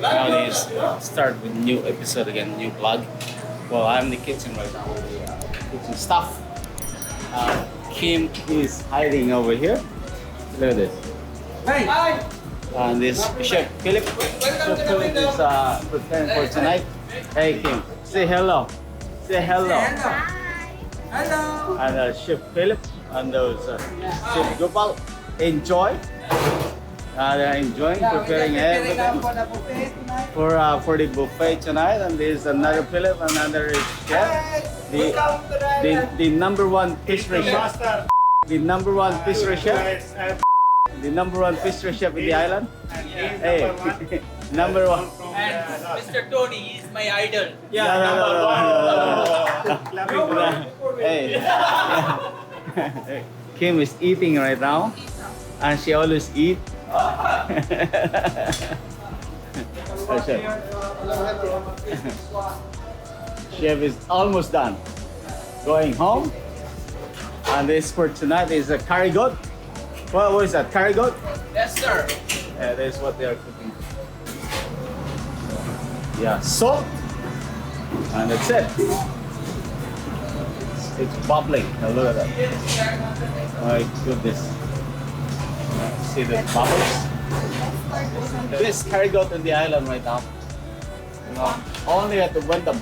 Nowadays, start with new episode again, new vlog. Well, I'm in the kitchen right now with the kitchen stuff. Kim is hiding over here. Look at this. Hi. And this Chef Philip. Chef Philip is preparing for tonight. Hey Kim, say hello. Say hello. Hello. And Chef Philip and those Chef Gopal. Enjoy. They're enjoying preparing everything for the buffet tonight. And there's another Philip, another chef. The number one pastry chef. The number one pastry chef. The number one pastry chef in the island. Hey, number one. And Mr. Tony is my idol. Hey. Kim is eating right now, and she always eat. Chef is almost done. Going home. And this for tonight is a curry goat. What is that? Curry goat? Yes, sir. Yeah, that is what they are cooking. Yeah, salt. And that's it. It's bubbling. Now look at that. My goodness. See the bubbles? This curry goat on the island right now. You know, only at the Wyndham.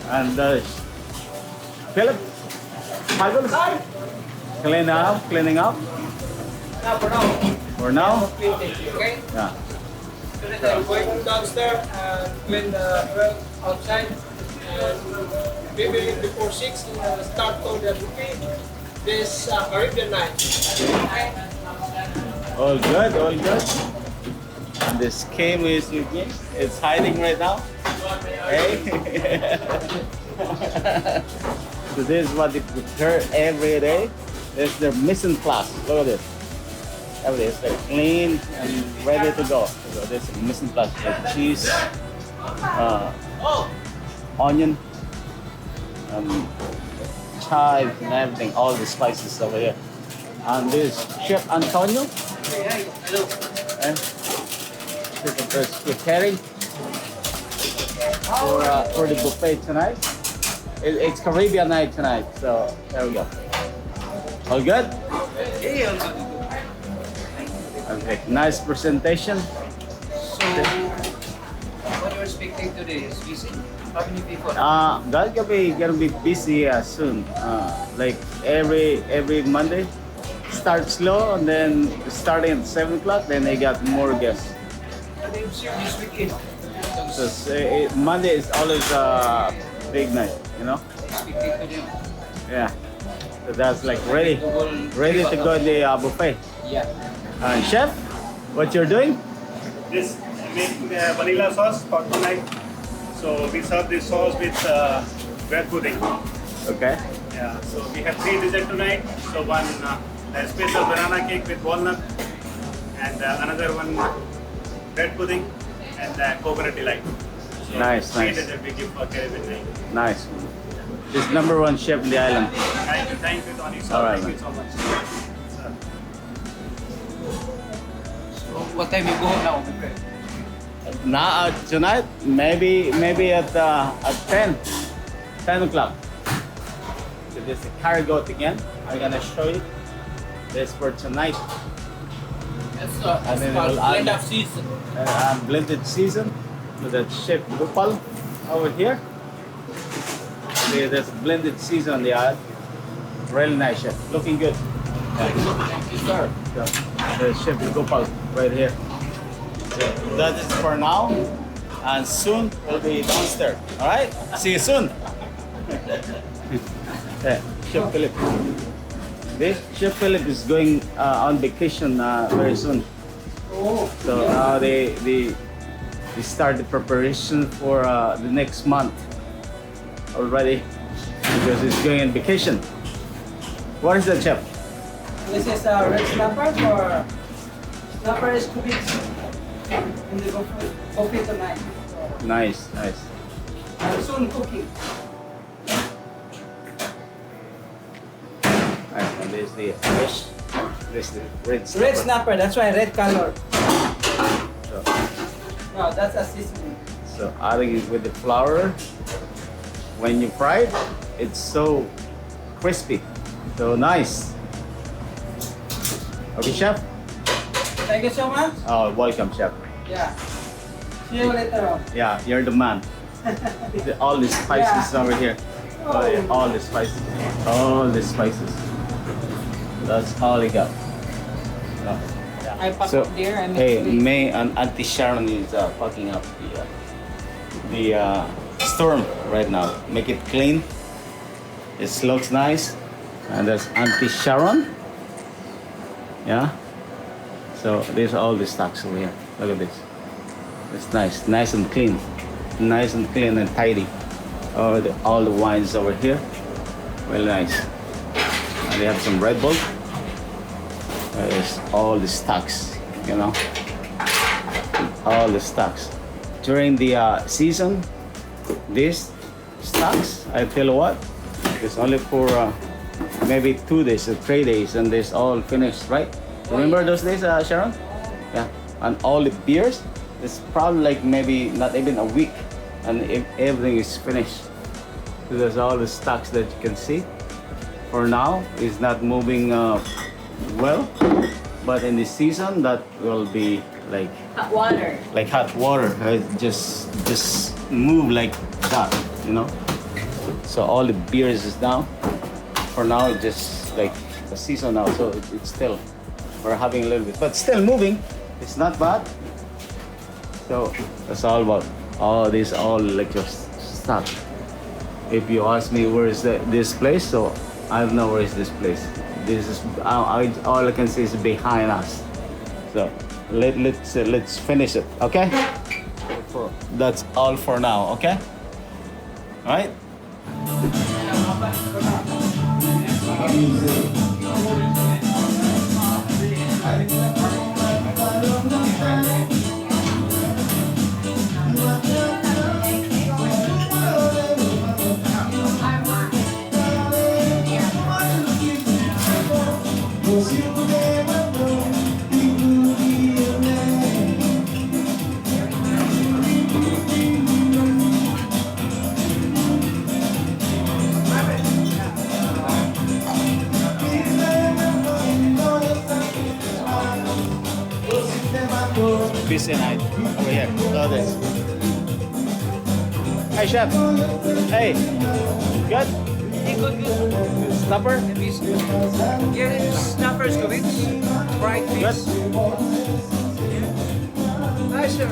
And Philip, cleaning up. Now for now. For now? Okay? Yeah. So that I'm going downstairs and clean the well outside. And maybe before 6, start on the buffet. This Caribbean night. All good, all good. And this Kim is it's hiding right now. Hey. So this is what they prepare every day. This is their mission class. Look at this. Everything is like clean and ready to go. So this is mission class. Like cheese, onion, chive and everything, all the spices over here. And this Chef Antonio. Hey, hello. And this is preparing for the buffet tonight. It's Caribbean night tonight, so there we go. All good? Hey, all good. Okay, nice presentation. So, what you're expecting today is busy? How many people? That's gonna be busy soon. Like every Monday, start slow and then starting at 7 o'clock, then they got more guests. What do you see this weekend? So Monday is always a big night, you know? Expecting today. Yeah. So that's like ready to go in the buffet. Yeah. Chef, what you're doing? This making the vanilla sauce for tonight. So we serve this sauce with bread pudding. Okay. Yeah. So we have 3 desserts tonight. So one a special banana cake with walnut, and another one bread pudding, and coconut delight. So Nice, 3 nice. desserts we give for Caribbean night. Nice. This number one chef in the island. Thank you, Tony. So All right, thank you so much. So, what time you go now? Now tonight, maybe at 10 o'clock. So this is the curry goat again. I'm gonna show you this for tonight. That's And then called we'll add- blend of season. Blended season with the Chef Gopal over here. There's blended season on the island. Really nice, chef. Looking good. Thank you, sir. So, the Chef Gopal right here. So that is for now. And soon we'll be downstairs. All right? See you soon. Yeah, Chef Philip. This Chef Philip is going on vacation very soon. Oh. So now they start the preparation for the next month already because he's going on vacation. What is that, chef? This is a red snapper for snapper is cooking in the buffet tonight. Nice, nice. Soon cooking. Nice. And there's the fish. There's the red snapper. Red snapper, that's why red color. So, that's a seasoning. So adding it with the flour. When you fry it, it's so crispy, so nice. Okay, chef. Thank you so much. Oh, welcome, chef. Yeah. See you later on. Yeah, you're the man. All the spices over here. Oh, yeah, all the spices. All the spices. That's all I got. Oh, yeah. I pack So, up there and hey, next week. May and Auntie Sharon is packing up the storm right now. Make it clean. It looks nice. And there's Auntie Sharon. Yeah. So there's all the stocks over here. Look at this. It's nice and clean. Nice and clean and tidy. Oh, all the wines over here. Really nice. And they have some Red Bull. There's all the stocks, you know. All the stocks. During the season, these stocks, I tell you what, it's only for maybe 2 days or 3 days, and it's all finished, right? Remember those days, Sharon? Yeah. And all the beers, it's probably like maybe not even a week, and everything is finished. So there's all the stocks that you can see. For now, it's not moving well, but in the season, that will be like Hot water. like hot water. Just move like that, you know. So all the beers is down. For now, it's just like a season now, so it's still, we're having a little bit, but still moving. It's not bad. So that's all about all this, all like just stuff. If you ask me where is this place, so I don't know where is this place. This is all I can see is behind us. So let's finish it, okay? That's all for now, okay? All right. Busy night over here. Look at this. Hey, chef. Hey. Good? Good. Snapper? Yeah, snappers, kavits, fried Good? fish. Nice, sir.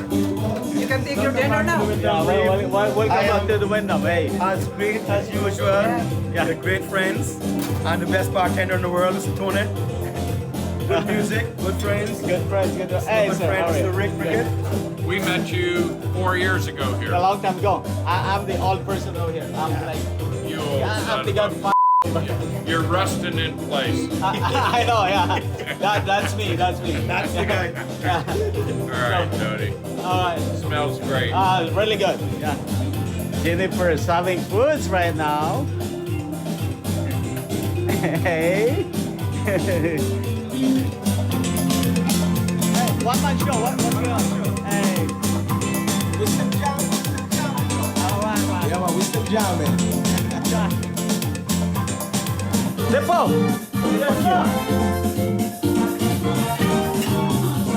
You can take your dinner now. Yeah, welcome back to the window. Hey. As great as usual, Yeah. the great friends, and the best bartender in the world is Tony. Good music, good friends. Good friends. Good friends. Hey, Good sir. How friends, are the you? Rick Bricket. We met you 4 years ago A here. long time ago. I'm the old person over here. I'm like, You old I'm son the of god. a- You're rusting in place. I know, yeah. That's me. That's me. That's the guy. Yeah. All right, Tony. All right. Smells great. Really good. Yeah. Jennifer is having foods right now. Hey. Hey, one man show. One show. Hey. We still jamming. All right. Yeah, man, we still jamming. Depo.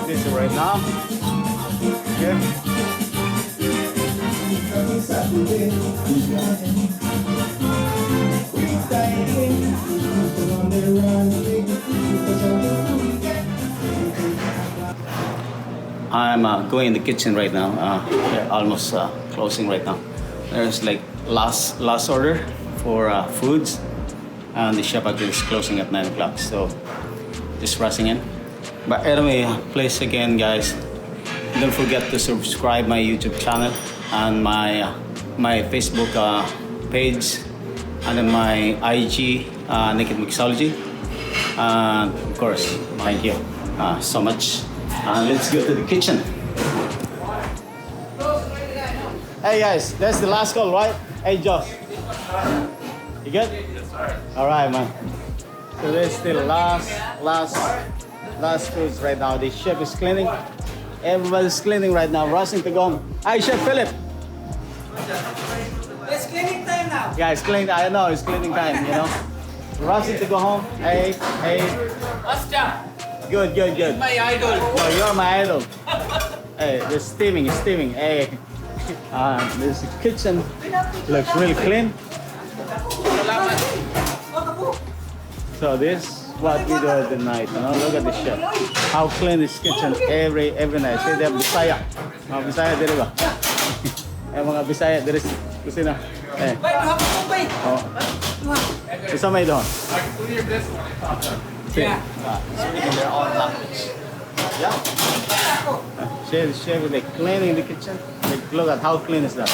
This is right now. Okay. I'm going in the kitchen right now. They're almost closing right now. There's like last order for foods, and the chef actually is closing at 9 o'clock. So just rushing in. But anyway, please again, guys, don't forget to subscribe my YouTube channel and my Facebook page, and then my IG, Naked Mixology. And of course, thank you so much. Let's go to the kitchen. Hey guys, that's the last call, right? Hey Josh. You good? Yes, sir. All right, man. So that's the last foods right now. The chef is cleaning. Everybody's cleaning right now, rushing to go home. Hi, Chef Philip. It's cleaning time now. Yeah, it's cleaning. I know it's cleaning time. You know, rushing to go home. Hey, hey. Basta, Good, good, good. my idol. No, you're my idol. Hey, it's steaming, it's steaming. Hey, this kitchen looks really clean. So this is what we do at the night. You know, look at the chef. How clean this kitchen every night. See, they have Bisaya. Mga Bisaya dito ba? Eh, mga Bisaya dito sa kusina. Eh, Bay, hapon ko, bay. oh. Isa may doon. Yeah. Speaking their own language. Yeah. Chef, they cleaning the kitchen. Like, look at how clean is that.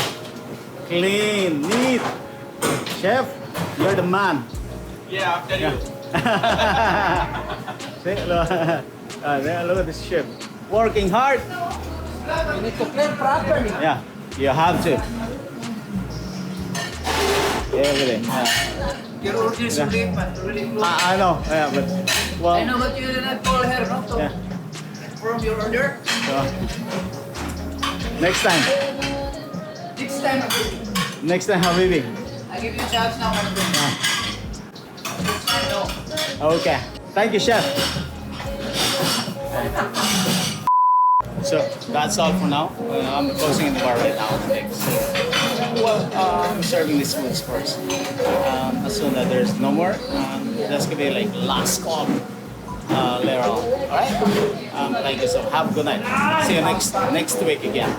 Clean, neat. Chef, you're the man. Yeah, after you. See, look, look at this chef. Working hard. You need to clean properly. Yeah, you have to. Everything. Yeah. Your order is really, but really close. I know. Yeah, but well. I know, but you did not call her, no? To Yeah. inform your order. So, next time. Next time, Next time, Habibi. I give you a chance now, my friend. Next time, no. Okay. Thank you, chef. So that's all for now. I'm closing in the bar right now. Well, I'm serving these foods first. As soon as there's no more, that's gonna be like last call later on. All right. Thank you. So have a good night. See you next week again.